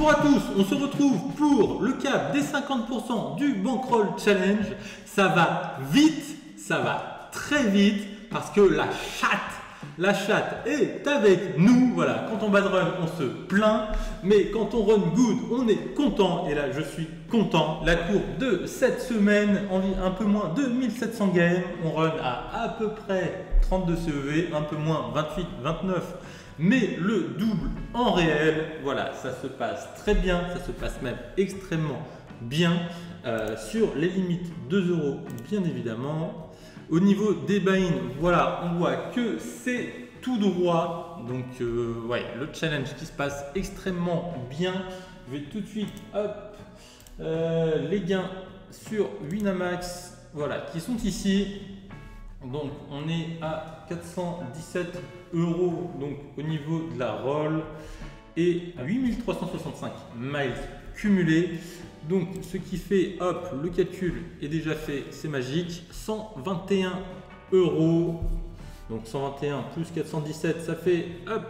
Bonjour à tous, on se retrouve pour le cap des 50% du Bankroll Challenge. Ça va vite, ça va très vite parce que la chatte est avec nous. Voilà, quand on bad run, on se plaint, mais quand on run good, on est content. Et là, je suis content. La courbe de cette semaine, un peu moins de 1700 games. On run à peu près 32 CEV, un peu moins 28, 29. Mais le double en réel, voilà, ça se passe très bien, ça se passe même extrêmement bien sur les limites 2 euros, bien évidemment. Au niveau des buy-in, voilà, on voit que c'est tout droit. Donc, ouais, le challenge qui se passe extrêmement bien. Je vais tout de suite, hop, les gains sur Winamax, voilà, qui sont ici. Donc on est à 417 euros donc au niveau de la roll et à 8365 miles cumulés. Donc ce qui fait, hop, le calcul est déjà fait, c'est magique, 121 euros. Donc 121 plus 417, ça fait hop,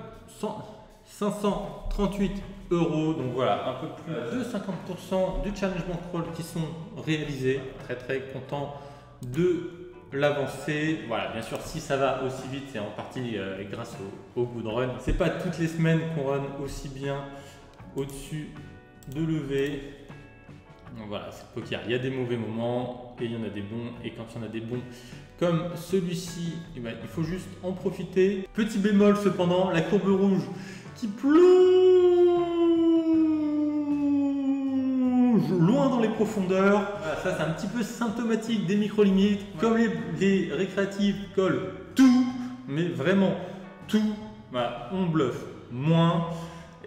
538 euros. Donc voilà, un peu plus de 50% du challenge bankroll qui sont réalisés. Très très content de l'avancée. Voilà, bien sûr, si ça va aussi vite, c'est en partie grâce au good run. C'est pas toutes les semaines qu'on run aussi bien au-dessus de levée. Donc voilà, c'est le poker. Il y a des mauvais moments et il y en a des bons. Et quand il y en a des bons comme celui-ci, eh ben, il faut juste en profiter. Petit bémol cependant, la courbe rouge qui plonge loin dans les profondeurs. Voilà, ça c'est un petit peu symptomatique des micro-limites. Ouais. Comme les récréatives collent tout, mais vraiment tout, voilà, on bluffe moins.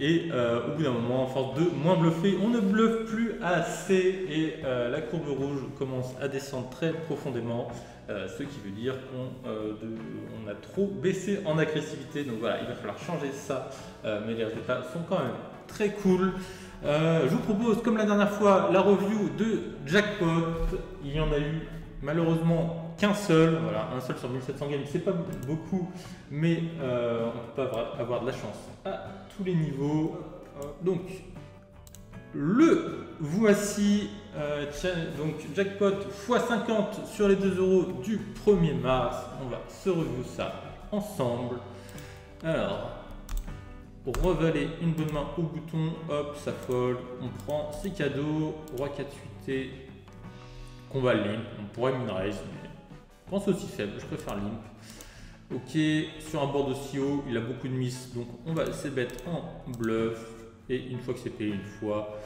Et au bout d'un moment, en force de moins bluffer, on ne bluffe plus assez et la courbe rouge commence à descendre très profondément, ce qui veut dire qu'on a trop baissé en agressivité. Donc voilà, il va falloir changer ça, mais les résultats sont quand même très cool. Je vous propose, comme la dernière fois, la review de Jackpot. Il y en a eu malheureusement qu'un seul, voilà, un seul sur 1700 games, c'est pas beaucoup, mais on peut pas avoir de la chance à tous les niveaux. Donc, le voici, donc Jackpot x 50 sur les 2 euros du 1er mars. On va se review ça ensemble. Alors, pour revaler une bonne main au bouton, hop, ça fold, on prend ses cadeaux, roi 4 suité, qu'on va limp, on pourrait min raise, mais je pense aussi faible, je préfère limp. Ok, sur un board aussi haut, il a beaucoup de miss, donc on va se bet en bluff, et une fois que c'est payé une fois,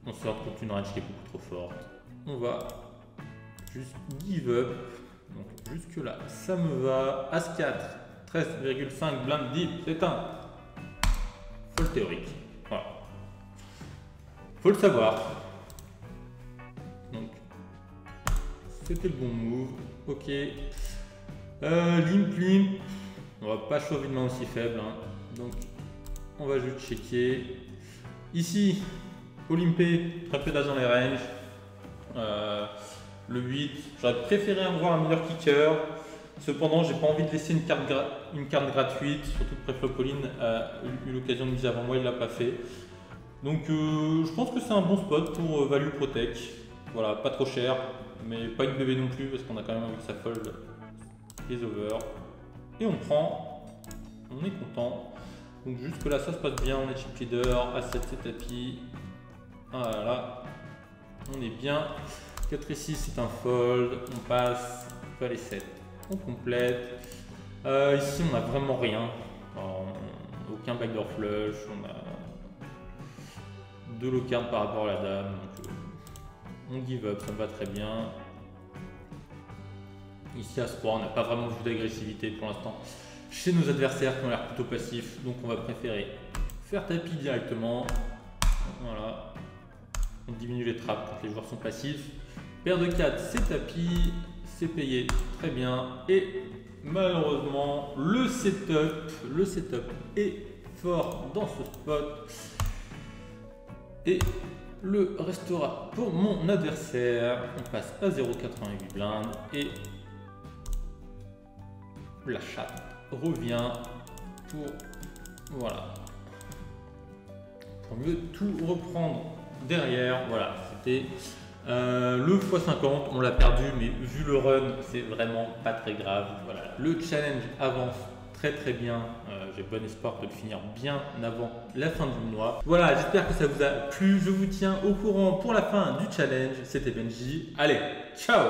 on sort contre une range qui est beaucoup trop forte. On va juste give up, donc jusque là, ça me va. As-4, 13,5 blind deep, c'est un fold théorique. Voilà. Faut le savoir. Donc, c'était le bon move. Ok. Limp. On va pas chauffer une main aussi faible. Hein. Donc, on va juste checker. Ici, au limpé, très peu d'as dans les ranges. Le 8, j'aurais préféré avoir un meilleur kicker. Cependant, j'ai pas envie de laisser une carte gratuite, surtout que Preflopoline a eu l'occasion de miser avant moi, il l'a pas fait. Donc je pense que c'est un bon spot pour value protect. Voilà, pas trop cher, mais pas une bébé non plus parce qu'on a quand même envie que ça fold les over. Et on prend, on est content. Donc jusque là ça se passe bien, on est chip leader, A7 c'est tapis. Voilà, on est bien. 4 et 6 c'est un fold, on passe, valet 7. On complète. Ici, on n'a vraiment rien. Aucun backdoor flush. On a 2 low cards par rapport à la dame. Donc, on give up, ça me va très bien. Ici, à ce 3, on n'a pas vraiment vu d'agressivité pour l'instant chez nos adversaires qui ont l'air plutôt passifs. Donc, on va préférer faire tapis directement. Voilà. On diminue les trappes quand les joueurs sont passifs. Paire de 4, c'est tapis. C'est payé très bien et malheureusement le setup est fort dans ce spot et le restera pour mon adversaire. On passe à 0,88 blindes et la chatte revient pour voilà tant mieux tout reprendre derrière. Voilà, c'était le x50, on l'a perdu, mais vu le run, c'est vraiment pas très grave. Voilà, le challenge avance très bien. J'ai bon espoir de le finir bien avant la fin du mois. Voilà, j'espère que ça vous a plu. Je vous tiens au courant pour la fin du challenge. C'était Benji. Allez, ciao!